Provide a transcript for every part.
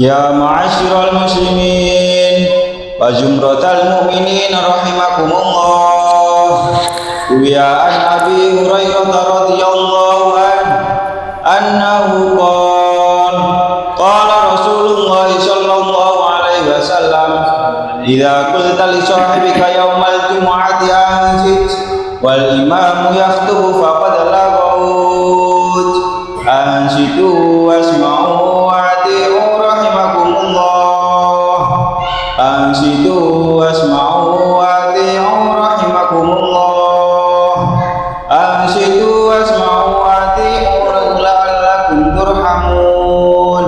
Ya ma'asyiral muslimin wa jumratal mu'minin rahimakumullah. Ya an Abi Hurairah radhiyallahu anhu qala Rasulullah sallallahu alaihi wasallam idza qulta li sahibika yaumal jumu'ati ansit wal imamu yakhthubu faqad laghut ansitu wasma'u wa'ti'u rahimakumullah ansitu wasma'u wa'ti'u rahimakumullah ansitu wasma'u wa'ti'u la'allakum turhamun.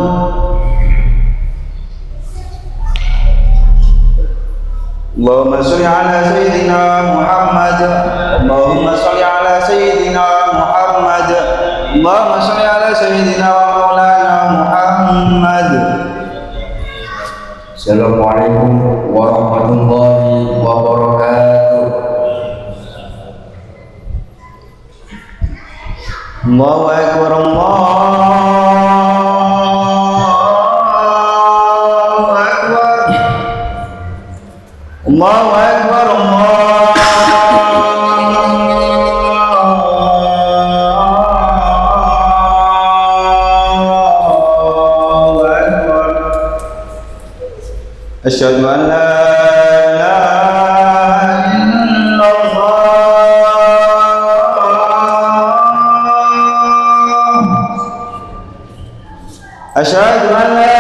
Allahumma sholli ala sayyidina Muhammad Allahumma sholli ala sayyidina Muhammad Allahumma sholli ala sayyidina wa maulana Muhammad. Assalamualaikum warahmatullahi wabarakatuh. Allahu akbar Allahu akbar Allahu akbar Allahu akbar. Asyhadu an la ilaha illallah. Asyhadu an la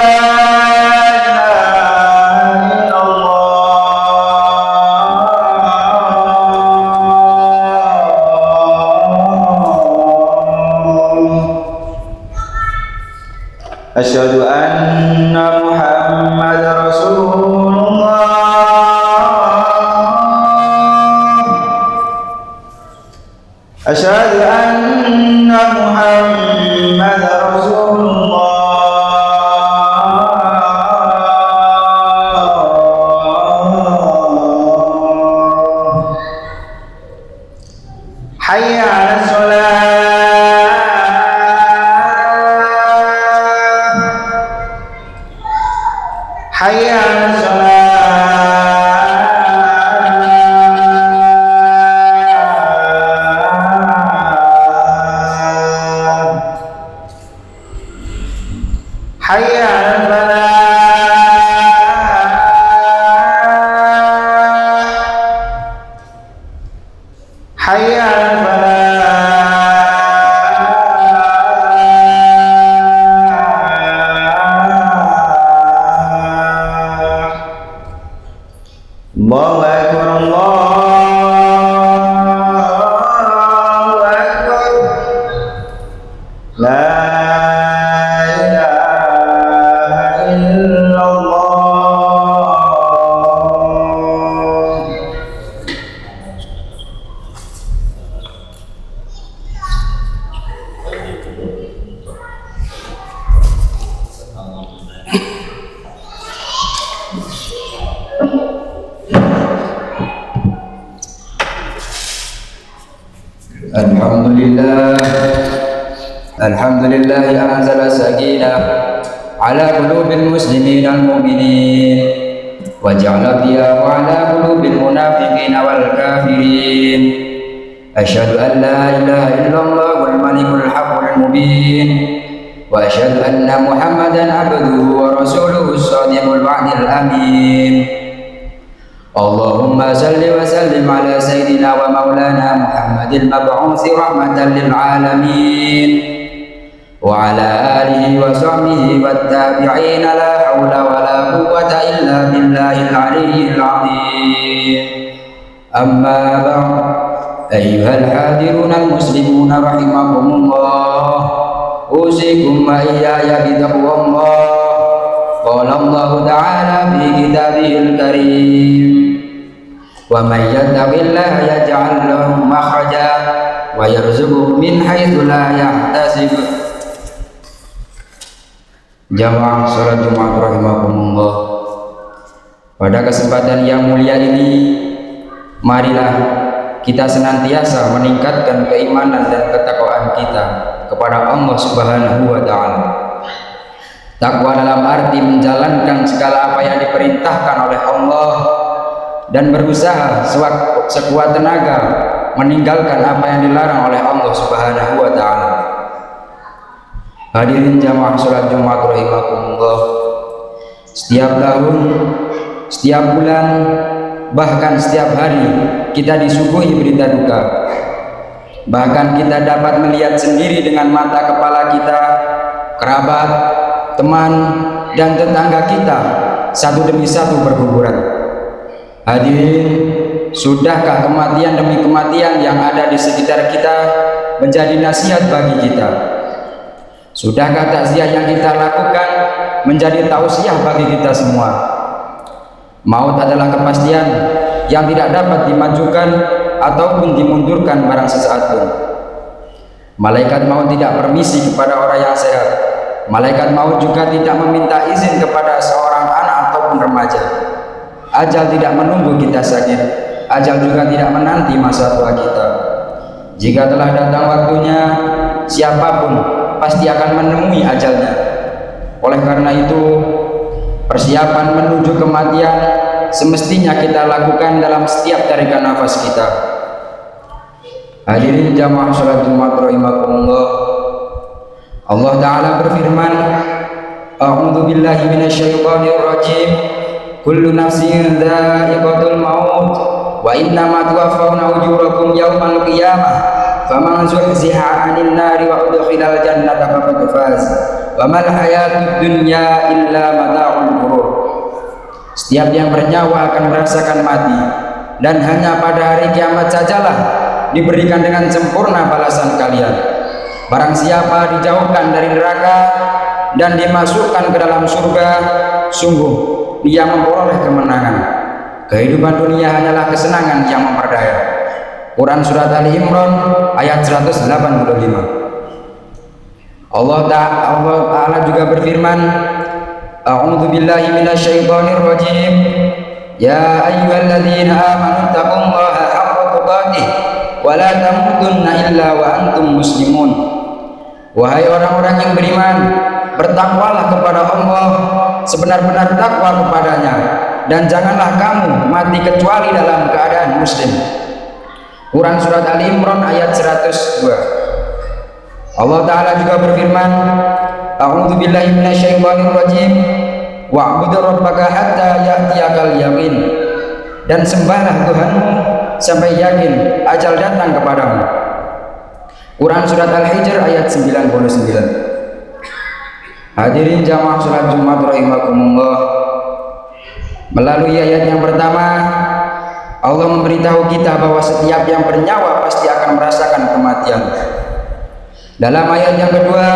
Asyhadu anna Muhammadar Rasulullah. Asyhadu anna Muhammadar Rasulullah. Hayya 'alas shalah. Hayya 'alas shalah. Hayya 'alal falah. Hayya 'alal falah. Allahu akbar Allahu akbar. La ilaha illallah. Alhamdulillah anzala sakinah ala qulubil muslimin al mu'minin wa ja'ala diyahu ala qulubil munafiqin wal kafirin. Asyhadu an la ilaha illallah wal malikul haqqul mubin wa asyhadu anna Muhammadan abduhu wa rasuluhu shadiqul wa'dil amin. Allahumma salli wa sallim ala sayyidina wa maulana Muhammadil mab'uuthi rahmatan lil alamin wa ala alihi wa sahbihi wat tabi'in la haula wa la quwwata illa billahil aliyyil azim. Amma ba'd, ayyuhal hadirun al muslimun rahimakumullah, usikum wa iyaya bitaqwallah. Qala Allah ta'ala fi kitabihil karim, wa man yattaqillaha yaj'al lahu makhraja wa yarzuqhu min haitsu la yahtasib. Jamaah salat Jumat rahimakumullah. Pada kesempatan yang mulia ini, marilah kita senantiasa meningkatkan keimanan dan ketakwaan kita kepada Allah Subhanahu wa ta'ala. Takwa dalam arti menjalankan segala apa yang diperintahkan oleh Allah dan berusaha sekuat tenaga meninggalkan apa yang dilarang oleh Allah Subhanahu wa taala. Hadirin jamaah salat Jumat rahimakumullah. Setiap tahun, setiap bulan, bahkan setiap hari kita disuguhi berita duka. Bahkan kita dapat melihat sendiri dengan mata kepala kita, kerabat, teman, dan tetangga kita satu demi satu berguguran. Hadirin, sudahkah kematian demi kematian yang ada di sekitar kita menjadi nasihat bagi kita? Sudahkah takziah yang kita lakukan menjadi tausiah bagi kita semua? Maut adalah kepastian yang tidak dapat dimajukan ataupun dimundurkan barang sesaat pun. Malaikat maut tidak permisi kepada orang yang sehat. Malaikat maut juga tidak meminta izin kepada seorang anak ataupun remaja. Ajal tidak menunggu kita sakit. Ajal juga tidak menanti masa tua kita. Jika telah datang waktunya, siapapun pasti akan menemui ajalnya. Oleh karena itu, persiapan menuju kematian semestinya kita lakukan dalam setiap tarikan nafas kita. Hadirin jamaah salat Jumat rahimakumullah. Allah Ta'ala berfirman, A'udzu billahi minasyaitonir rajim. Kullu nafsin dha'iqatul maut wa innama tuwaffawna ujurakum yaumal qiyamah. Faman zuhziha 'anil nari wa udkhilal jannata faqad faz. Wa mal hayatud dunya illa mata'ul ghurur. Setiap yang bernyawa akan merasakan mati, dan hanya pada hari kiamat sajalah diberikan dengan sempurna balasan kalian. Barang siapa dijauhkan dari neraka dan dimasukkan ke dalam surga, sungguh dia memperoleh kemenangan. Kehidupan dunia hanyalah kesenangan yang memperdaya. Quran Surat Ali Imran ayat 185. Allah Ta'ala juga berfirman, A'udzu billahi minasyaitonir rajim. Ya ayyuhalladzina amanu taqullaha haqqa tuqatih wa la tamutunna illa wa antum muslimun. Wahai orang-orang yang beriman, bertakwalah kepada Allah sebenar-benar takwa kepadanya, dan janganlah kamu mati kecuali dalam keadaan muslim. Quran Surat Ali Imran ayat 102. Allah Ta'ala juga berfirman, A'udzu billahi minasyaitonir rajim. Wa'budu rabbaka hatta ya'tiyakal yaqin. Dan sembahlah Tuhanmu sampai yakin ajal datang kepadamu. Quran Surat Al-Hijr ayat 99. Hadirin jamaah salat Jumat rahimakumullah. Melalui ayat yang pertama, Allah memberitahu kita bahwa setiap yang bernyawa pasti akan merasakan kematian. Dalam ayat yang kedua,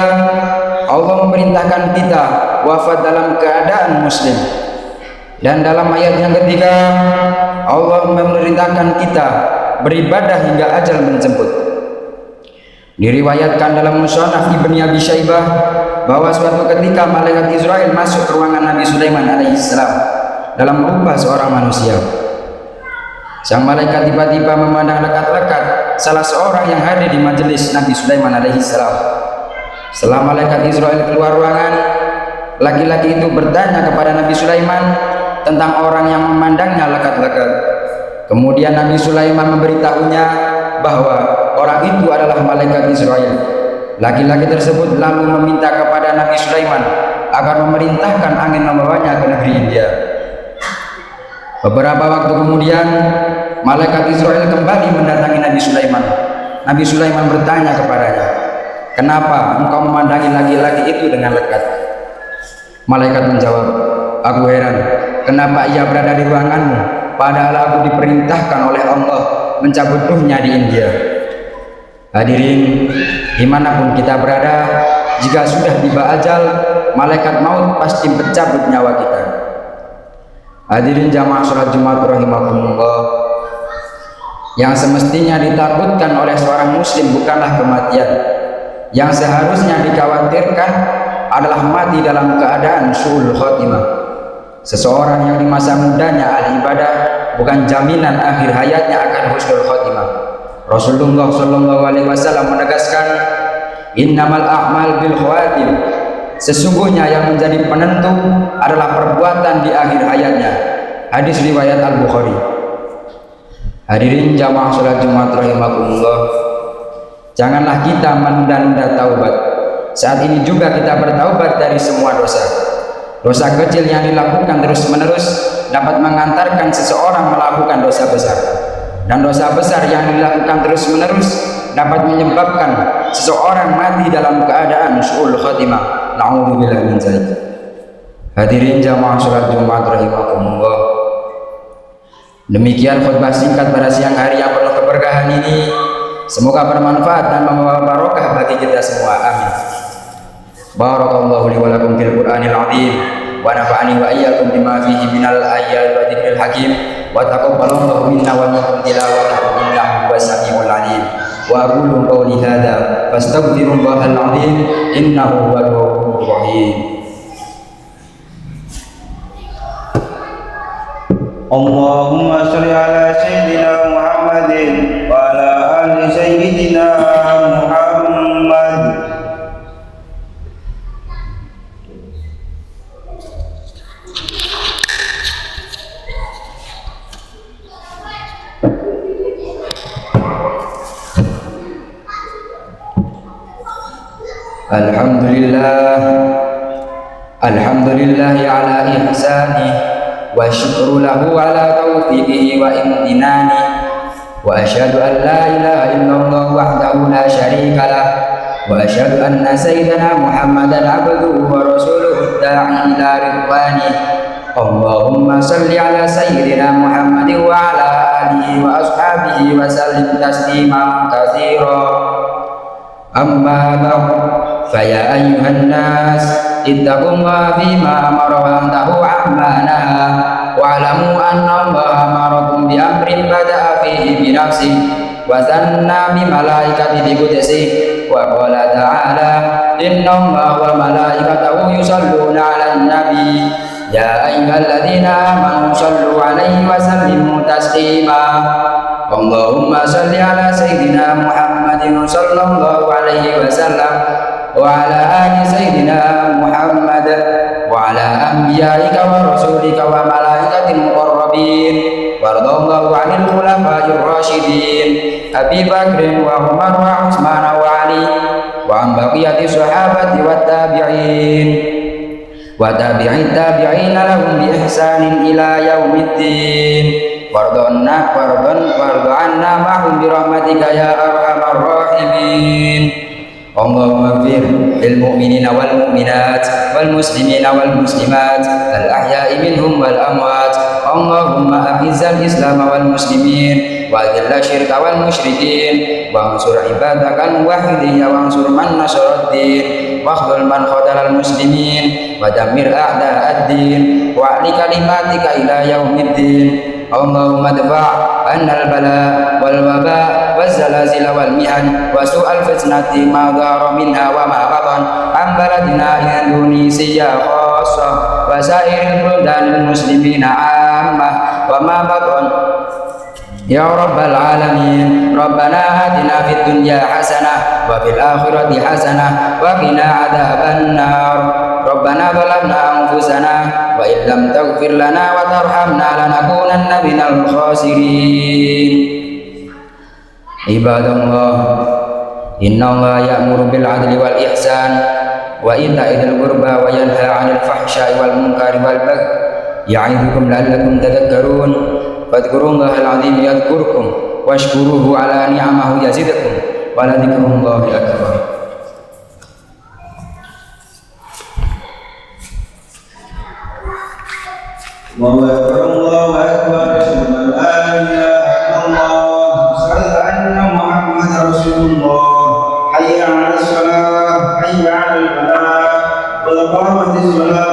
Allah memerintahkan kita wafat dalam keadaan muslim. Dan dalam ayat yang ketiga, Allah memerintahkan kita beribadah hingga ajal menjemput. Diriwayatkan dalam Musannaf Ibnu Abi Syaibah bahwa suatu ketika malaikat Israel masuk ke ruangan Nabi Sulaiman alaihissalam dalam rupa seorang manusia. Sang malaikat tiba-tiba memandang lekat-lekat salah seorang yang hadir di majelis Nabi Sulaiman alaihissalam. Setelah malaikat Israel keluar ruangan, laki-laki itu bertanya kepada Nabi Sulaiman tentang orang yang memandangnya lekat-lekat. Kemudian Nabi Sulaiman memberitahunya bahwa orang itu adalah malaikat Israel. Laki-laki tersebut lalu meminta kepada Nabi Sulaiman agar memerintahkan angin membawanya ke negeri India. Beberapa waktu kemudian, malaikat Israel kembali mendatangi Nabi Sulaiman. Nabi Sulaiman bertanya kepadanya, "Kenapa engkau memandangi laki-laki itu dengan lekat?" Malaikat menjawab, "Aku heran, kenapa ia berada di ruanganmu, padahal aku diperintahkan oleh Allah mencabut ruhnya di India." Hadirin, dimanapun kita berada, jika sudah tiba ajal, malaikat maut pasti mencabut nyawa kita. Hadirin jamaah sholat Jumat rahimakumullah, yang semestinya ditakutkan oleh seorang muslim bukanlah kematian. Yang seharusnya dikhawatirkan adalah mati dalam keadaan su'ul khotimah. Seseorang yang di masa mudanya ahli ibadah bukan jaminan akhir hayatnya akan husnul khotimah. Rasulullah SAW menegaskan, innamal a'mal bil khawatim, Sesungguhnya yang menjadi penentu adalah perbuatan di akhir hayatnya. Hadis riwayat Al-Bukhari. Hadirin jamaah salat Jumat rahimakumullah, janganlah kita menunda-nunda taubat. Saat ini juga kita bertaubat dari semua dosa. Dosa kecil yang dilakukan terus-menerus dapat mengantarkan seseorang melakukan dosa besar, dan dosa besar yang dilakukan terus-menerus dapat menyebabkan seseorang mati dalam keadaan su'ul khatimah. Na'udzubillah min dzalik. Hadirin jamaah salat Jumat rahimakumullah, demikian khutbah singkat pada siang hari yang penuh keberkahan ini. Semoga bermanfaat dan membawa barokah bagi kita semua. Amin. Barakallahu li wa lakum fil Qur'anil azim wa nafa'ani wa iyyakum bima fihi minal ayati wa dzikril hakim wa taqabbalallahu minna wa minkum tilawatahu innahu huwas samiul alim. Wa aqulu qawli hadza fastaghfirullahal azim innahu huwal ghafurur rahim. Allahumma shalli ala sayyidina Muhammadin wa ala ali sayyidina Muhammad. Alhamdulillah ala ihsani wa syukru lahu ala taufiqihi wa imtinani wa asyhadu an la ilaha illallah wahdahu la syarika lah wa asyhadu anna sayyidana Muhammadan abduhu wa rasuluhu da'i ila ridwani. Allahumma salli ala sayyidina Muhammadin wa ala alihi wa ashabihi wa sallim tasliman katsira. Amma ba'd, faya ayyuhan nas ittaqullaha fima amara wa antahu amma naha wa'lamu anna Allaha amarakum bi amrin bada'a fihi bi nafsihi wa thanna bi malaikatihi bi qudsihi wa qala ta'ala inna Allaha wa malaikatahu yusalluna 'alan nabi ya ayyuhalladzina amanu sallu 'alaihi wa sallimu taslima. Allahumma salli ala sayyidina Muhammadin sallallahu alaihi wasallam wa ala ali sayyidina Muhammad wa ala anbiya'ika wa rasulika wa malaikatil muqarrabin warḍallahu 'anil khulafa'ir rasyidin Abi Bakrin wa Umar wa Utsman wa Ali wa an baqiyati sahabati wat tabi'in wa tabi'it tabi'ina lahum bi ihsanin ila yaumiddin. Wardonna wardo'anna ma'hum birahmatika ya arhamar rahimin. Allahumma ighfir lil mu'minina wal mu'minat wal muslimina wal muslimat al ahya'i minhum wal amwat. Allahumma a'izzal islam wal muslimin wa adhilla syirka wal musyrikin wa ansur ibadakal muwahhidin wa ansur man nasaraddin wa akhdhul man khadalal muslimin wa dammir a'da'ad-din wa a'li kalimatika ila yaumiddin. Allahumma dfa' anna al-bala wal waba waz zalazil wal mihan wa su'al fitnati ma dhara minha wa ma batan am baladina Indonesia khassa wa sa'iril buldanil muslimina ammah wa ma batan ya rabbal alamin. Rabbana atina fid dunya hasanah wa fil akhirati hasanah wa qina adzaban nar. Rabbana zalamna anfusana wa illam taghfir lana wa tarhamna lanakunanna minal khasirin. Ibadallah, innallaha ya'muru bil 'adli wal ihsan wa ita'i dzil qurba wa yanha 'anil fahsya'i wal munkari wal baghi ya'idukum la'allakum tadhakkarun. Fadhkurullahal 'azim yadhkurkum washkuruhu 'ala ni'amihi yazidkum wa la dzikrullahi akbar. Allahu akbar, Allahu akbar, asyhadu an la ilaha illallah, asyhadu anna Muhammadar Rasulullah. Hayya 'alas shalah, hayya 'alal falah, qad qamatis shalah.